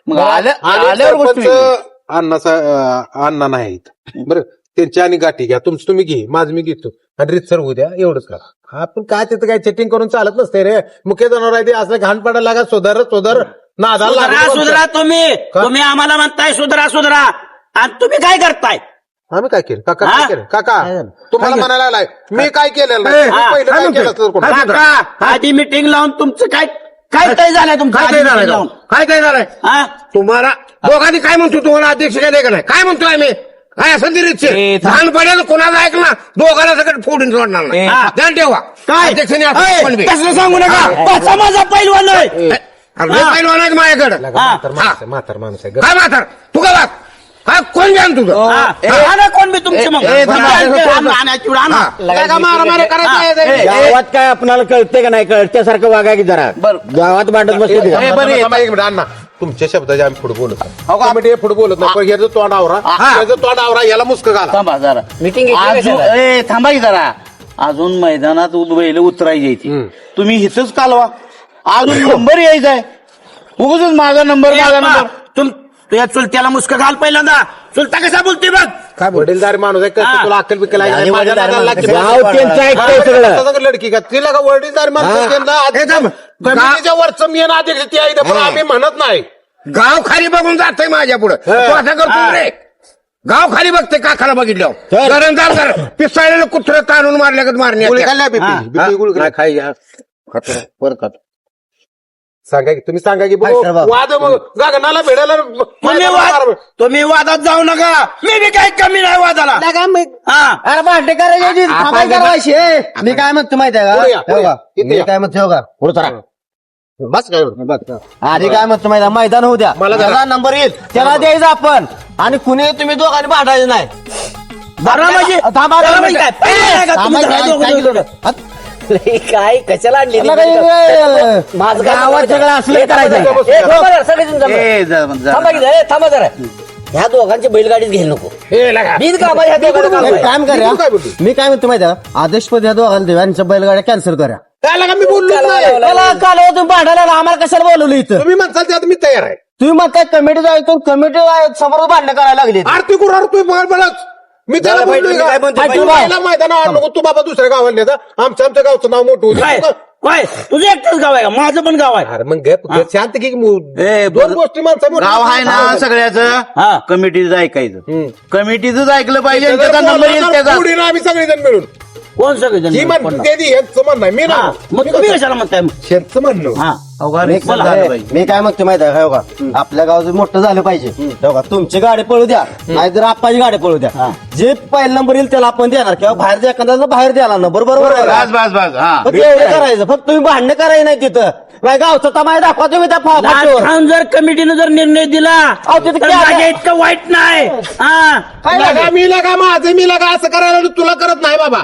मग आल्यावर आणि गोष्ट सरपंच अण्णा नाही आहेत बरं त्यांची आणि गाठी घ्या तुमचं तुम्ही घे माझं मी घेतो आणि रितसर होऊ द्या एवढंच करा आपण काय तिथं काय चेटिंग करून चालत नसते रे मुख्य जनावर आहे ते असं घाण पडायला लागा सोदर नादाला सुधरा लागलं सुधरा तुम्ही आम्हाला म्हणताय सुधरा आणि तुम्ही काय करताय आम्ही काय केलं काका हा? काय केलं काका तुम्हाला म्हणायला लागलाय मी काय केलेलं नाही तुम्ही हा, पहिलं काय केलं असतं कोण? काका, आधी मिटिंग लावून तुमचं काय काय झालंय तुमचं काय आधी काय meeting झालंय लावून? काय काय झालंय हा? तुम्हाला दोघांनी काय म्हणतो तुम्हाला अध्यक्ष काय का नाही काय म्हणतोय आम्ही काय असं ए, थांब. लहान पडेल कोणाला ऐकला दोघांना सगळं फोडून सोडणार नाही हा. ध्यान ठेवा काय अध्यक्षांनी असं अय, पण बी. कसलं सांगू नका पाचा माझा पैलवान आहे. अरे लय पहिलवान आहेत माझ्याकडे म्हातार माणूस आहे काय म्हातार तू का वाग काय कोण जाण तुझं हा. आणा कोण बी तुमचे मग ए, थांबा. आणा, चिवडा आणा. काय का मारामारी करायचं आहे? गावात काय आपणाला कळते का नाही कळत्यासारखं वागा की जरा गावात भांडत बसते ए, बरं, थांबा, एक मिनिट अण्णा तुमच्या शब्दाचे आम्ही पुढे बोलत हो का? कमिटी पुढे बोलत नाही पण ह्याचं तोंड आवरा ह्याचं तोंड आवरा याला मुस्क घाला थांबा जरा Meeting अजून ए थांबा की जरा अजून मैदानात बैल उतरायची ती तुम्ही हिथच कालवा अजून नंबर यायचा आहे उगाच माझा नंबर तुझ्या चुलत्याला मुस्क घाल पहिल्यांदा चुलता कसा बोलते बघ काय वडीलदार माणूस आहे कसं तुला अक्कल बिकल आहे आणि माझ्या वडीलधारी नादाला माणूस. लागते. गाव त्यांचं ऐकतंय सगळं. तसं तर लडकी का तिला का वडीलदार माणूस त्यांना कमिटीच्या वरचं मेन अध्यक्ष ती आहे पण आम्ही म्हणत नाही गाव खाली बघून जातोय माझ्या पुढे तू असं करतो रे गाव खाली बघते काखाला बघितलं गरंदार कर पिसाळलेलं कुत्र ताणून मारल्यागत मारणे गुळी खाल्ल्या BP गुळी खाल्ल्या. सांगा की तुम्ही सांगा की काय सर बाबा? वाद मग गगनाला भेडायला तुम्ही वादात जाऊ नका मी बी काही कमी नाही वादाला हा. अरे भांडे करायची थांबाय करायची मी काय म्हणतो माहिती पुढे या, आहे पुढे या. का इथे मी या. काय म्हणतो का पुढे चला बस काय आधी काय म्हणतो माहिती आहे? मैदान होऊ द्या मला जरा- त्याला नंबर येईल त्याला द्यायचा आपण आणि कुणी तुम्ही दोघांनी भांडायचं नाही थांबा, त्याला थांबा, म्हणजे काय? थांबा, तुम्ही थांबा, दोघं- काय दोघं- केलं? काय कशाला आणली त्याला काही, माझं गावात सगळं असलं करायचं थांबा की जरा, थांबा जरा ह्या दोघांची बैलगाडीच घ्यायला नको बिन कामा ह्या दोघांना काम आहे. काम करा काय बोलतो? मी काय म्हणतो माहिती आहे का? आदेशपद ह्या दोघांना देऊ यांच्या बैलगाड्या कॅन्सल करा त्याला का मी बोललो नाही त्याला काल तुम्ही भांडायला आम्हाला कशाला बोलवलं इथं तुम्ही म्हणसाल त्यात मी तयार आहे तुम्ही म्हणताय कमिटी जायचं कमिटी समोर भांडणं करायला लागली आरती कुरार तू बळच मी त्याला बोलतोय का? काय म्हणतोय? तू पहिला मैदानावर आणू नको तू बाबा दुसऱ्या गावाला नेता आमच्या गावचं नाव मोठं होतं. काय काय तुझं एकटंच गाव आहे का माझं पण गाव आहे अरे मग शांत की ए, दोन गोष्टी माणसं गाव आहे ना सगळ्याचं कमिटीचं ऐकायचं कमिटीच ऐकलं पाहिजे आणि त्याचा नंबर येईल त्याचा आम्ही सगळेजण मिळून कोण सगळे ही म्हणते यांचं म्हणणं आहे. मी ना मग तुम्ही कशाला म्हणताय मग? शेतचं म्हणणं हा. झालं पाहिजे. मी काय म्हणतो माहिती आहे का आपल्या गावाचं मोठं झालं पाहिजे हो का? तुमची गाडी पळू द्या नाहीतर आप्पाची गाडी पळू द्या जे पहिला नंबर येईल त्याला आपण देणार किंवा बाहेर एखाद्याला बाहेर द्यायला नंबर बरोबर आहे का? बस बस बस हा फक्त एवढं करायचं फक्त तुम्ही भांडणं करायचं नाही तिथं काय गावचा तमाशा दाखवा तुम्ही त्या फाटीवर. छान जर कमिटीनं जर निर्णय दिला तिथं तर काय माझ्या इतकं वाईट नाही काय लागा मी लागा माझं मी लागा असं करायला लागलो, तुला करत नाही बाबा.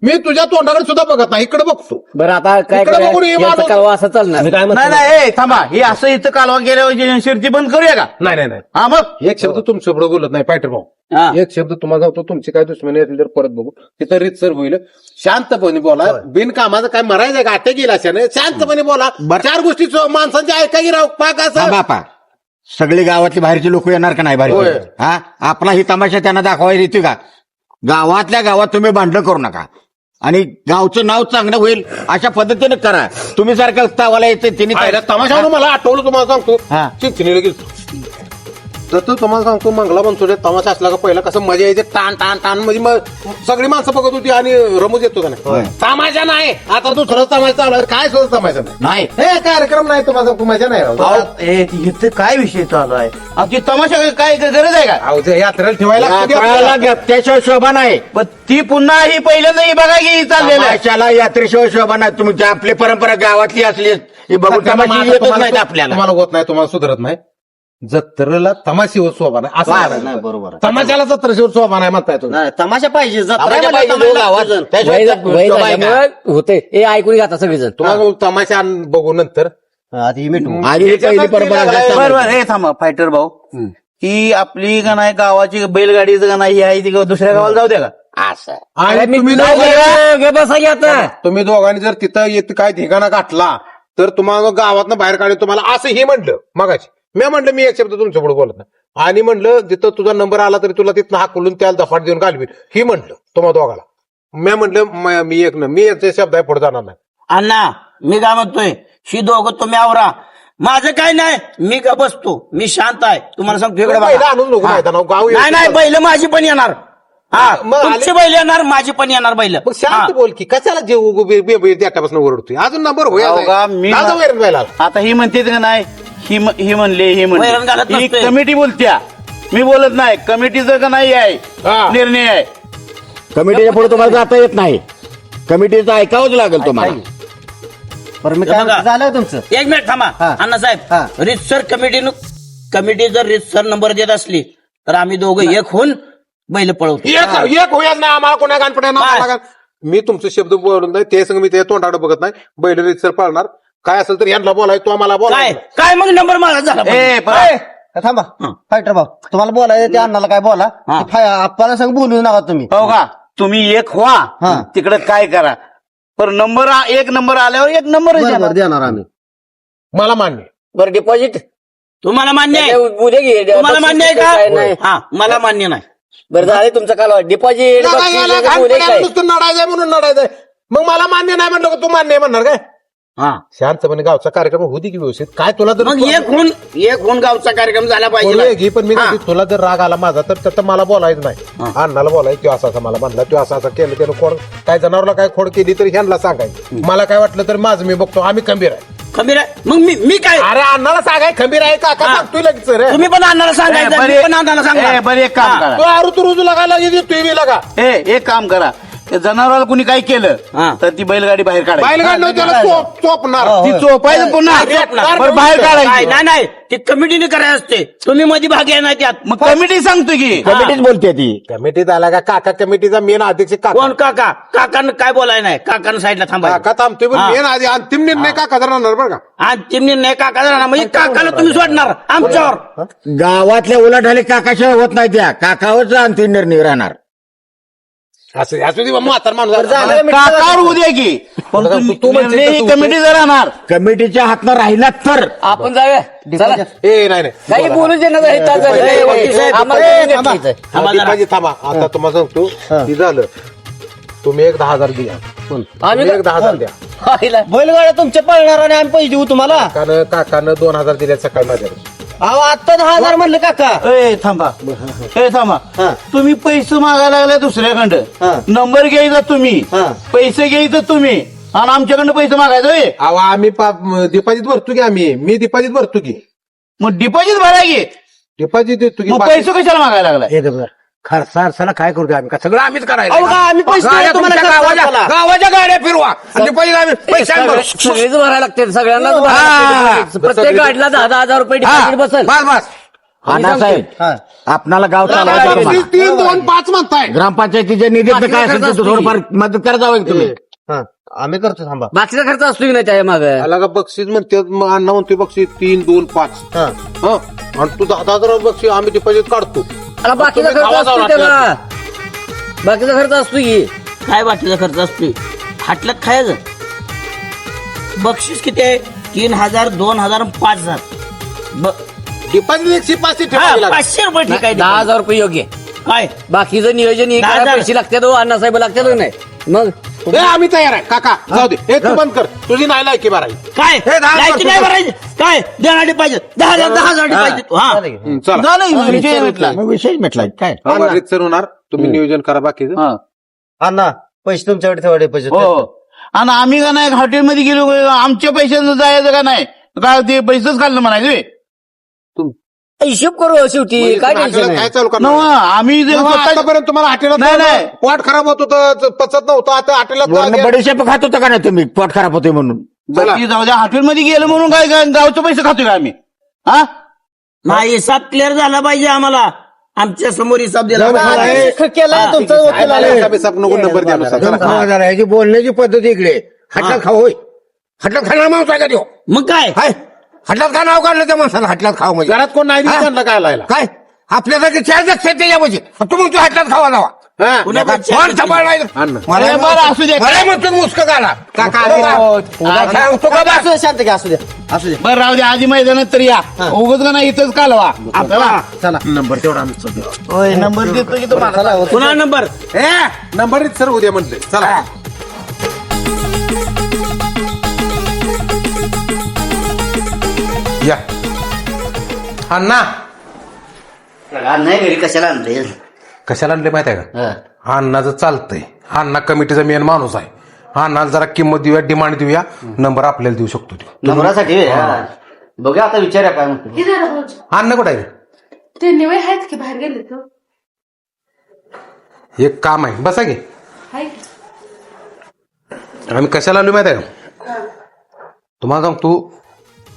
मी तुझ्या तोंडाकडे सुद्धा बघत नाही, इकडे बघतो. बरं आता काय इकडे बघून हे करायचं? माणूस- कालवा असं चालणार नाही नाही ए, थांबा हे असं इथं कालवा गेल्यावर शिर्ती बंद करूया का? नाही नाही नाही, हा मग एक शब्द तुमच्या पुढे बोलत नाही फायटर भाऊ. हा. एक शब्द तुम्हाला सांगतो, तुमची काय दुश्मनी असेल तर परत बघू, तिथं रीतसर होईल. शांतपणे बोला, बिनकामाचं काय मरायचं का अटॅक येईल अशाने, शांतपणे बोला. चार गोष्टी माणसांच्या ऐका की राव पाक असं. बापा सगळी गावातली बाहेरची लोक येणार का नाही होय. बाहेर? हा आपला ही तमाशा त्यांना दाखवायला येते का? गावातल्या गावात तुम्ही भांडण करू नका आणि गावचं नाव चांगलं होईल अशा पद्धतीने करा. तुम्ही सारखं तावाला येते तिने आयला तमाशावरून मला आठवलं, तुम्हाला सांगतो. हा. चिंचणीला गेलो तर तुम्हाला सांगतो, मंगला बनसोडे तमाशा असला का पहिला कसं मजा यायची, टाण टाण टाण म्हणजे मग सगळी माणसं बघत होती आणि रमूज येतो का नाही. तमाशा नाही आता दुसरं तमाशा चालू आहे. काय सुद्धा तमाशा नाही, हे कार्यक्रम नाही तुम्हाला सांगतो, मजा नाही राव. इथं काय विषय चालू आहे? आमची तमाशा काय गरज आहे का? अहो, ते यात्रेला ठेवायला लागतं ते आपल्याला. त्याशिवाय शोभा नाही. पण ती पुन्हा ही पहिल्यांदा ही बघा की चाललेलं आहे. तमाशाला यात्रेशिवाय शोभा नाही. तुम्ही आपली परंपरा गावातली असली हे बघून तमाशा येतच नाहीत आपल्याला. तुम्हाला होत नाही, तुम्हाला सुधारत नाही. जत्रेला तमाशीवर शोभा नाही असं नाही, बरोबर आहे. तमाशाला जत्रेशिवर शोभा नाही म्हणताय तुम्ही. नाही, तमाशा पाहिजे जत्रा तमाशा आहे पाहिजे म्हणलं, गावात. तमाशा त्याशिवाय वय शोभा आहे का? झाल्यामुळे होते हे ऐकून घाता सगळेजण. तुम्हाला तमाशा बघू नंतर आधी मिठू आधी ही पहिली परंपरा त्याच्यात बरं बरं हे थांबा फायटर भाऊ, ही आपली का नाही गावाची बैलगाडीचं का नाही ही आहे ती दुसऱ्या गावाला जाऊ द्या का? असं आणि तुम्ही बसा की आता. तुम्ही दोघांनी जर तिथं येत काय ठिकाणा गाठला तर तुम्हाला गावातनं बाहेर काढून तुम्हाला असं हे म्हटलं मगाशी. मी म्हटलं मी एक शब्द तुमच्या पुढे बोलत नाही, आणि म्हणलं जिथं तुझा नंबर आला तरी तुला तिथनं हाकलून त्याला दफाट देऊन घालवी ही म्हटलं तुम्हाला दोघाला. मी म्हटलं मी याचे शब्द आहे पुढे जाणार नाही. अण्णा मी काय म्हणतोय, ही दोघं तुम्ही आवरा, माझं काय नाही, मी का बसतो, मी शांत आहे. तुम्हाला सांगतो इकडे पहिला बघा. आणून नको मैदानावर, गाव नाही नाही बैल माझी पण येणार. हा मग आले- तुमची बैल येणार, माझी पण येणार बैल. मग शांत बोल की कशाला जेव त्यापासून ओरडतोय. अजून नंबर अहो का, मी- होईल. आता ही म्हणते का नाही, ही म्हणले ही वैरण घालत म्हणले ही नसतोय. कमिटी बोलत्या, मी बोलत नाही. कमिटीचं का नाही आहे हा. निर्णय आहे. कमिटीच्या पुढे तुम्हाला जाता येत नाही. कमिटीचं ऐकावंच लागेल तुम्हाला. बरं मी हे काय बघा. म्हणतो, झालं तुमचं. एक मिनिट थांबा हा. अण्णा हा. साहेब, रितसर कमिटी जर रितसर नंबर देत असली तर आम्ही दोघं एक होऊन बैल पळवतो. एक होईल ना आम्हाला कोणा गाणपड्या काय? मी तुमचे शब्द बोलून नाही ते संग मी ते तोंडाकडे बघत नाही. बैल रीतसर पाळणार काय असेल तर यांना बोलाय तो आम्हाला काय बोलाय. काय मग नंबर मला झाला पाहिजे. ए, बरं. थांबा फायटर भाऊ, तुम्हाला बोलायचं त्या अण्णाला काय बोला. हा. आपल्याला सांग बोलू नका तुम्ही. हो का, तुम्ही एक व्हा, हा. तिकडे काय करा, पण नंबर एक नंबर आल्यावर एक नंबर बरोबर देणार आम्ही. मला मान्य. बरं डिपॉझिट तुम्हाला मान्य आहे? उद्या घे. तुम्हाला मान्य आहे काय का? नाही. हा मला मान्य नाही. बरं झाले तुमचा कालवा डिपॉझिट नुसतं नडायचंय म्हणून नडायचंय. मग मला मान्य नाही म्हणलं का तू मान्य आहे म्हणणार काय? हा शांतपणे गावचा कार्यक्रम होऊ दे की व्यवस्थित. काय तुला जर मग एक होऊन गावचा कार्यक्रम झाला बोलूया पाहिजे. घे, पण मी हा. काय म्हणते, तुला जर राग आला माझा तर मला बोलायचं नाही. अण्णाला बोलायचं तो असं मला म्हणला, तो असं केलं त्यानं खोड काय जनावरला काय खोड केली तर ह्यांना सांगायचं. मला काय वाटलं तर माझं मी बघतो, आम्ही खंबीर आहे. खंबीर आहे मग मी काय अरे अण्णाला सांगाय खंबीर आहे का हा. सांगतोय लगेच रे. तुम्ही पण अण्णाला सांगायचं, मी पण अण्णाला सांगा. बरं एक काम हा. करा, तो आरू तू रुजू लागायला येते बी लागा. एक काम करा, त्या जनावराला कुणी काय केलं हा. तर ती बैलगाडी बाहेर काढायची. बैलगाड त्याला चोपणार. ती चोपायचं पुन्हा बरं बाहेर काय काढायची. नाही ती कमिटीने करायला असते, तुम्ही मध्ये भाग घ्या नाही त्यात. मग कमिटी सांगतो की कमिटीच बोलते ती. कमिटीत आला का काका कमिटीचा मेन अध्यक्ष कोण काका. काकानं काय बोलाय नाही, काकानं साईडला थांबायचं. काका थांबतोय पण हा. मेन आधी अंतिम निर्णय काका राहणार बरं का. अंतिम निर्णय काका राहणार, म्हणजे काकाला तुम्ही सोडणार आमच्यावर. गावातल्या उलाढाली काकाशिवाय होत नाही. त्या काकावरच अंतिम निर्णय राहणार. असं असू दे बा, म्हातार माणूस काकावर उद्या की पण तू म्हणते निर्णय ही तसं कमिटी जर राहणार. कमिटीच्या हातनं राहिला तर आपण जाऊया. चला. ए नाही नाही काही बोलू दे ना जरा. वकील साहेब, आम्हाला थांबा. भेटायचंय. थांबा जरा. दीपाजी थांबा. आता तुम्हाला सांगतो ती झालं. तुम्ही एक 10,000 द्या. तुम्ही एक 10,000 द्या. आईला. बैलगाड्या तुमच्या पळणार आणि आम्ही पैसे देऊ तुम्हाला. काकानं 2,000 दिले सकाळी माझ्याकडे. अहो आता 10,000 म्हणलं काका. थांबा तुम्ही पैसे मागायला लागले दुसऱ्याकडं. नंबर घ्यायचा तुम्ही, पैसे घ्यायचं तुम्ही आणि आमच्याकडनं पैसे मागायचं होय. अहो आम्ही डिपॉझिट भरतो की मी डिपॉझिट भरतो की. मग डिपॉझिट भराय की डिपॉझिट देतो की मग पैसे कशाला मागायला लागलाय? खर्चाला काय करतोय आम्ही का सगळं आम्हीच करायचं अहो, का आम्ही पैसे गाड्या देतो तुम्हाला तुमच्या खर्चाला? गावाच्या गाड्या फिरवा आणि पैसे आम्ही पैसे भरू. सगळेच भरायला लागते सगळ्यांनाच हा. भरायला लागते. प्रत्येक गाडीला 10,000 रुपये डिपॉझिट बसेल. बस अण्णासाहेब आपणाला गाव चालवायचं का? 3, 2, 5 म्हणताय. ग्रामपंचायतीच्या निधीत काय असेल ते थोडंफार मदत करत जावं तुम्ही. हा, आम्ही करतो थांबा. बाकीचा खर्च असतो की नाही त्या मागे आला का बक्षीस म्हणते अण्णा म्हणतोय बक्षीस 3, 2, 5 हा. आणि तू 10,000 बक्षीस आम्ही डिपॉझिट काढतो. बाकीचा तुम्ही खर्च गावात असतो जाऊन त्याला बाकीचा खर्च असतो की काय बाकीचा खर्च असतो हाटल्यात खायचं बक्षीस किती आहे 3,000 2,000 5,000 डिपॉझिट 105 ठेवावी लागेल. 500 रुपये ठीक आहे 10,000 रुपये योग्य काय बाकीचं नियोजन हे करायला 10,000. पैसे लागतात हो, अण्णासाहेब लागतात हो नाही मग ए, आम्ही तयार आहे काका जाऊ दे हे तू बंद कर तुझी नाही लायकी भराई. काय हे 10,000 लायकी नाही भरायची काय देणारी पाहिजे 10,000 पाहिजे हा चला झालं विषय मिटला विषय मिटला काय आम्हाला रितसर होणार तुम्ही नियोजन करा बाकीचं. अण्णा पैसे तुमच्याकडे ठेवा डिपॉझिट. हो आणि आम्ही का नाही हॉटेलमध्ये गेलो आमच्या पैशाचं जायचं का नाही काय ते पैसेच खाल्लं म्हणायचं हिशोब करू शेवटी काय टेन्शन हॉटेलात काय आहे चालू करणार? नवा आम्ही जे नवा, स्वतः- आतापर्यंत तुम्हाला हॉटेलात नाही, नाही. पोट खराब होत होतं पचत नव्हतं आता वरनं हॉटेलात बडीशेप खात होता का नाही तुम्ही पोट खराब होते म्हणून. चला. बाकी जाऊ द्या हॉटेलमध्ये गेलं म्हणून काय काय गावचं पैसे खातोय का आम्ही हा हिसाब क्लिअर झाला पाहिजे आम्हाला आमच्या समोर हिसाब दिला पाहिजे. केलाय तुमचा वकील आलाय. नको नंबर द्या नुसार. चला. खावा जरा ह्याची बोलण्याची पद्धत इकडे हटलात खाऊ होय हटलात खाणार माणूस आहे का देऊ मग काय हाय हटलात का नाव काढलं त्या माणसाला हटलात खाऊ म्हणजे घरात कोण नाही हा? त्यांना काय लायला काय आपल्यासाठी चार लक्षात त्याच्यामध्ये तू म्हणतो हटलात खावा जावा हा? पुन्हा पण फोन सांभाळला अण्णा. मला बरं, असू दे. मला म्हणतो मुस्क घाला काका सांगतो का बस? असू द्या, शांत घ्या असू द्या असू द्या. बरं राहू द्या आधी मैदानात तर या उगच का नाही इथंच कालवा आपल्याला चला नंबर तेवढा आम्ही होय नंबर देतो की तुम्हाला चला, पुन्हा नंबर नंबर सर उद्या म्हटले चला या अण्णा नाही घरी कशाला आणते कशाला आणले माहिती आहे का अण्णाचं चालतंय अण्णा कमिटीचा मेन माणूस आहे अण्णाला जरा किंमत देऊया डिमांड देऊया नंबर आपल्याला देऊ शकतो तो. नंबरासाठी बघा आता विचारा काय म्हणतो अण्णा कुठे आहे ते निवय आहेत की बाहेर गेले तो एक काम आहे बसा की हाय आम्ही कशाला आलो माहिती आहे का तुम्हाला सांगतो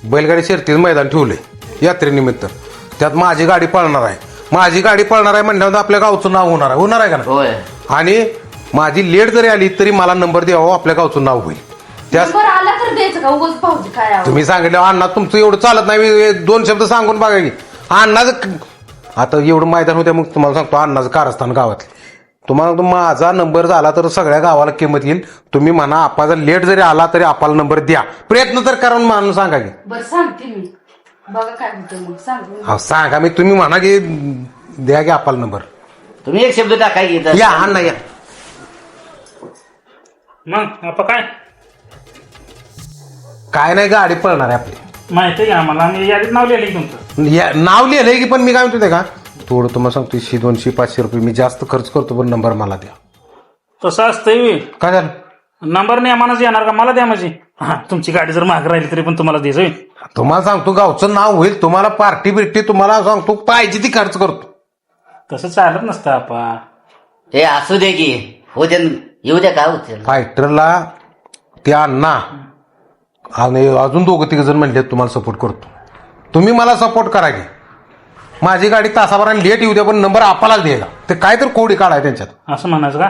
बैलगाडी शर्यतीचं मैदान ठेवलंय यात्रेनिमित्त त्यात माझी गाडी पळणार आहे माझी गाडी पळणार आहे म्हणल्यावर आपल्या गावचं नाव होणार आहे का ना होय आणि माझी लेट जरी आली तरी मला नंबर द्यावा आपल्या गावचं नाव होईल त्या बरं आला तर द्यायचं का उगाच पाहू काय आवड. तुम्ही सांगितलं अण्णा तुमचं एवढं चालत नाही 2 शब्द सांगून बघा की अण्णाचं आता एवढं मैदान होत्या मग तुम्हाला सांगतो अण्णाचं कारस्थान गावातले तुम्हाला सांगतो माझा नंबर झाला तर सगळ्या गावाला किंमत येईल तुम्ही म्हणा आपाचा लेट जरी आला तरी आपाला नंबर द्या प्रयत्न तर करा म्हणून सांगा की बरं सांगते मी बघा काय म्हणतो मग सांगू हा सांगा मी तुम्ही म्हणा की द्या की आपाला नंबर तुम्ही एक शब्द टाकाय घेत या अण्णा या मग आपण काय काय नाही गाडी पळणार आहे आपली माहिती आहे आम्हाला आम्ही यादीत नाव लिहिलं तुमचं नाव लिहिलंय की पण मी काय म्हणतो का थोडं तुम्हाला सांगतो 100 200 500 रुपये मी जास्त खर्च करतो पण नंबर मला द्या तसं असतंय काय झालं नंबर नाही आम्हाला येणार का मला द्या माझी हा तुमची गाडी जर महाग राहिली तरी पण तुम्हाला द्यायचं होय. तुम्हाला सांगतो गावचं नाव होईल तुम्हाला पार्टी बिर्टी तुम्हाला सांगतो पाहिजे ती खर्च करतो तसं चालत नसतं आपा हे असू दे की होते येऊ द्या काय होते फायटरला ते अण्णा आणि अजून 2-3 जण म्हणले तुम्हाला सपोर्ट करतो तुम्ही मला सपोर्ट करा की माझी गाडी तासाभराने लेट येऊ द्या पण नंबर आपल्यालाच द्यायला ते काय तर कोडी काढाय त्यांच्यात असं म्हणायचं का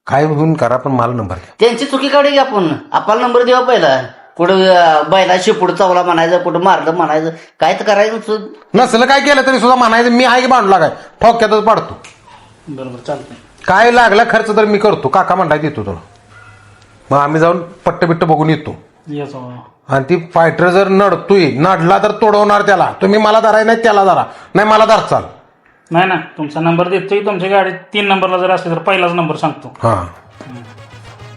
काय होऊन करा पण मला नंबर द्या त्यांची चुकी काढू की आपण आपला नंबर देवा पहिला कुठं बैला शिपूड चावला म्हणायचं कुठं मारलं म्हणायचं काय तर करायचं नसलं काय केलं तरी सुद्धा म्हणायचं मी आहे की बांधला काय ठोक्यातच पाडतो बरोबर चालतंय काय लागला खर्च तर मी करतो काका म्हणताय देतो तुला मग आम्ही जाऊन पट्ट बिट्ट बघून येतो याचं आणि ती फायटर जर नडला तर तोडवणार त्याला तुम्ही मला धराय नाही त्याला धरा नाही मला धर चाल नाही ना तुमचा नंबर देतोय तुमच्या गाडीत 3 नंबरला जर असले तर पहिलाच नंबर सांगतो हा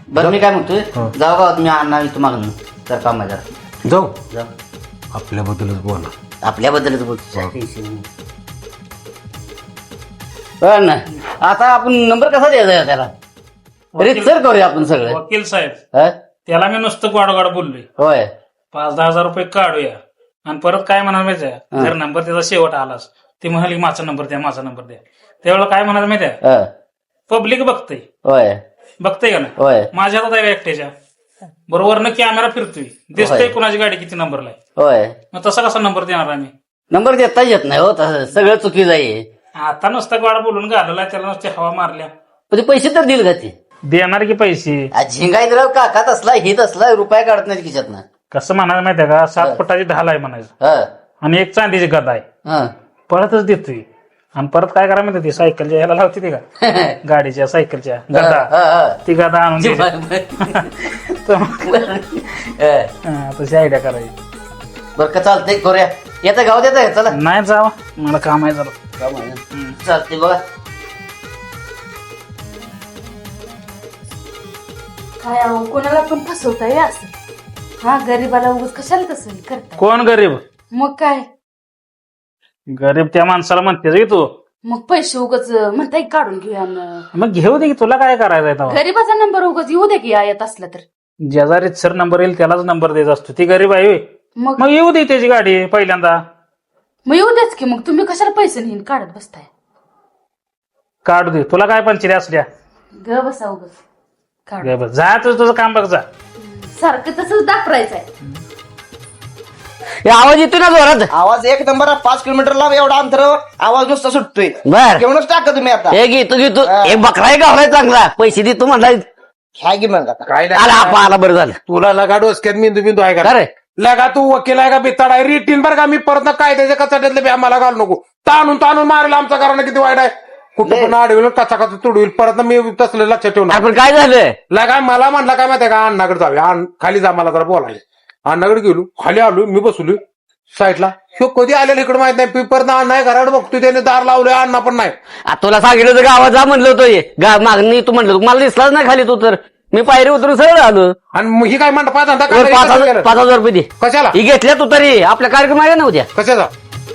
बरं मी काय म्हणतोय जाऊ का तुम्ही आणणार इथं मागणं तर काम आहे जरा जाऊ जाऊ आपल्याबद्दलच बोला आपल्याबद्दलच बोलतो पण आता आपण नंबर कसा द्यायचा त्याला रितसर करूया आपण सगळं वकील साहेब हं? त्याला मी नुसतं गोड बोललोय होय 5-10 हजार रुपये काढूया आणि परत काय म्हणायचं जर नंबर त्याचा शेवट आलाच ते म्हणाले माझा नंबर द्या माझा नंबर द्या त्यावेळेला काय म्हणायचं माहितीये हा. पब्लिक बघतंय होय बघतंय का ना होय माझ्या हातात आहे एकट्याच्या बरोबर न कॅमेरा फिरतोय दिसतंय कुणाची गाडी किती नंबरला आहे होय मग तसा कसा नंबर देणार आम्ही नंबर देता येत नाही हो तसं सगळं चुकीचं आहे. आता नुसता गाडा बोलून घालवला त्याला नुसती हवा मारल्या पण ते पैसे तर देईल का ते देणार की पैसे झिंगाई राव काका तसला हित असला रुपये काढत नाही खिशातनं. कसं म्हणायचं माहितीये का 7 फुटाची ढाल आहे म्हणायचं हा आणि एक चांदीची गदा आहे हा परतच देतोय आणि परत काय करा माहिती ती सायकलच्या ह्याला लावते ती का गाडीच्या सायकलच्या गदा हा, हा. ती गदा आणून द्यायची. तर मग, तशी आयडिया करायची बरं का चालतंय करूया येतं गाव देत आहे चला नाही जावा मला काम आहे जरा चालते बघा काय अहो कोणाला पण फसवताय असं हा गरीबाला उगाच कशाला तसं करताय कोण गरीब मग काय गरीब त्या माणसाला म्हणतेस की तू मग पैसे उगाच म्हणताय काढून घेऊया न. मग घेऊ दे की तुला काय करायचंय तेव्हा? गरीबाचा नंबर उगाच येऊ दे की येत असला तर ज्याचा रितसर नंबर येईल त्यालाच नंबर द्यायचा असतो ती गरीब आहे होय. मग मग येऊ दे त्याची गाडी पहिल्यांदा मग येऊ देच की मग तुम्ही कशाला पैसे नेहून काढत बसताय काढू दे तुला काय पंचिरी असल्या ग बसा उगाच काढ गे बस. जा तुझं काम बघ जा सारखं तसंच दाखवायचंय हे आवाज येतोय ना जोरात आवाज एक नंबर 5 किलोमीटर लांब एवढा अंतर आवाज नुसता सुटतोय बर घेऊनच टाका तुम्ही आता हे घेतो एक बकरा गावलाय चांगला पैसे देतो म्हणलाय घ्या की मग आता काय आला आपा आला बरं झालं तुला लगा डोसक्यात मेंदू बिंदू आहे का का रे लगा तू वकील आहे का बित्ताड आहे रिटीन बरं का मी परत कायद्याच्या कचाट्यातले बी आम्हाला घालू नको ताणून ताणून मारेल आमचं कारण किती वाईट आहे कुठं पण अडविल कचा कचा तुडविल परत मी तसलं लक्षात ठेवून आपण काय झालं लगा मला म्हणला काय माहितीये का अण्णाकडे जाऊया खाली जा मला जरा बोलायला अण्णाकडे गेलो खाली आलो मी बसलो साईडला ह्यो कधी आलेला इकडे माहित नाही परत अण्णा घराकडे बघतोय त्याने दार लावलंय अण्णा पण नाही तुला सांगितलं होतं गावात जा म्हणलं होतं मागणी तू म्हणलं मला दिसलाच नाही खाली तू तर मी पायरी उतरून सरळ आलो आणि मग ही काय मंडपात धंदा वर करायला 5,000 रुपये दे कशाला ही घेतल्या तू तरी आपल्या कार्यक्रम आहे ना उद्या कशाचा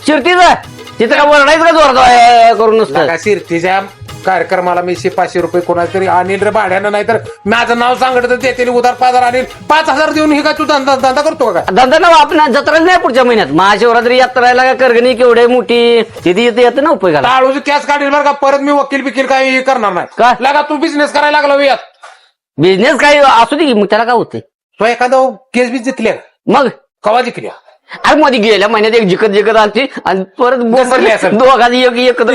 शिरतीचा तिथं का वरडायचं का जोरात करून नुसतं लगा शिरतीच्या कार्यक्रमाला मी 500 रुपये कोणाला तरी आणील रे भाड्यानं नाही तर माझं नाव सांगत तर देतील उधार 5,000 आणील 5,000 देऊन ही काय तू धंदा करतो का धंदा ना आपण जत्रा नाही पुढच्या महिन्यात महाशिवरात्री यात्रा का करगणी केवढे मोठी तिथे येते ना उपयोगाला टाळूची कॅस काढील बरं का परत मी वकील बिकील काही करणार नाही का? लगा तू बिझनेस करायला लागला यात बिझनेस काय असू दे की मग त्याला काय होते तो एखादा केस बी जिंकल्या मग कवा जिंकल्या अरे मध्ये गेल्या महिन्यात एक जिकत आलती आणि परत घसरली असेल. दोघांनी एक एकत्र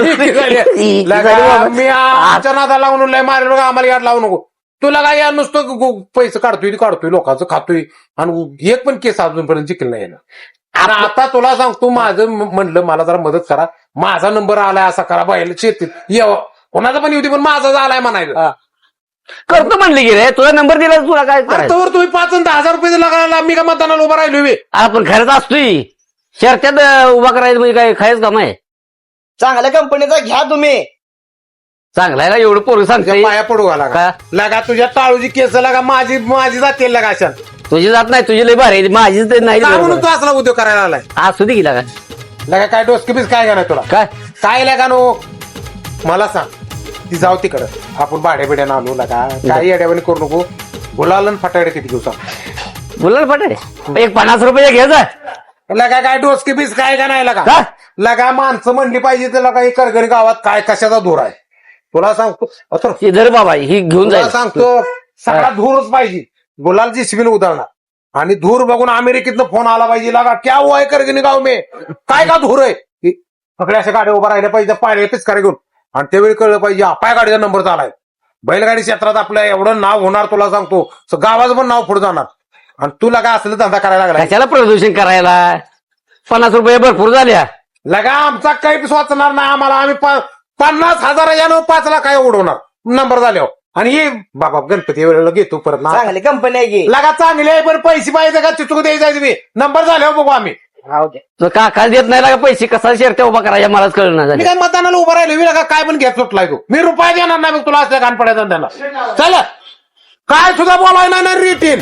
लगा, मी आमच्या नादा लावून लय मारेल बघा आम्हाला याड लावू नको तुला काय या नुसतं पैसे काढतोय लोकांचं खातोय आणि एक पण केस अजूनपर्यंत जिंकल नाही ना आणि आता तुला सांगतो माझं म्हणलं मला जरा मदत करा माझा नंबर आलाय असा करा बाहेर शेतीत कोणाचा पण येऊ पण माझा आलाय म्हणायचं करतो म्हणले की रे तुला नंबर दिला तुला काय करायचं तर तुम्ही 5 आणि 10,000 रुपये दिला मी का मतदानाला उभा राहिलो आपण खरंच असतोय शर्त्यात उभा करायचं म्हणजे काय खायच काम आहे चांगल्या कंपनीचा घ्या तुम्ही चांगला आहे ना एवढं पोरं सांगते पाया पडू घाला का? लगा तुझ्या टाळूची केस लगा माझी जाते लगा अशा तुझी जात नाही तुझी लय भारी आहे. माझीच ते नाही म्हणून बरोबर. तू असला उद्योग करायला आलाय असू दे गेला का लगा काय डोसकी बीस काय नाही तुला काय काय लगा नो मला सांग ती जाऊ तिकडं आपण भाड्या बिड्यानं आलो लगा काही अड्यावानी करू नको गुलाल आणि फटाकडे किती दिवसात बोला ना पटे एक 50 रुपये घ्यायचा लगा काय डोसकी बीस काय का नाही लगा का? लगा माणसं म्हणली पाहिजे तर लगा करगरी गावात काय कशाचा धूर आहे तुला सांगतो हे धर बाबा ही घेऊन तुला जाईल सांगतो सगळा धूरच पाहिजे गुलाल जीसीबीने उधळणार आणि धूर बघून अमेरिकेतनं फोन आला पाहिजे लगा क्या हुआ है करगनी गाव में काय का धूर आहे सगळ्या अशा गाड्या उभा राहिल्या पाहिजे पायऱ्या पिचकारे घेऊन आणि त्यावेळी कळलं पाहिजे पाय गाडीचा नंबर चालाय बैलगाडी क्षेत्रात आपल्या एवढं नाव होणार तुला सांगतो गावाचं पण नाव पुढे जाणार आणि तुला काय असलं धंदा करायला लागला कशाला प्रदूषण करायला 50 रुपये भरपूर झाल्या लगा आमचा काही वाचणार नाही आम्हाला आम्ही 50,000 यानं 5 लाख काय उडवणार नंबर झाल्यावर आणि हे बाबा गणपती वेळेला घेतो परत ना चांगली कंपनी आहे की लगा चांगले आहे पण पैसे पाहिजे का चुचूक द्यायचं तुम्ही नंबर झाल्यावर बघू आम्ही तो काका देत नाही लागा पैसे कसा शर्त्या उभा करायला मलाच कळलं मी झालं काय मतदानाला उभा राहिलो मी लगा काय पण घेत सुटलाय तू मी रुपये देणार नाही मग तुला असल्या कान पडायचा त्यांना चल काय सुद्धा बोलायला नाही रिटीन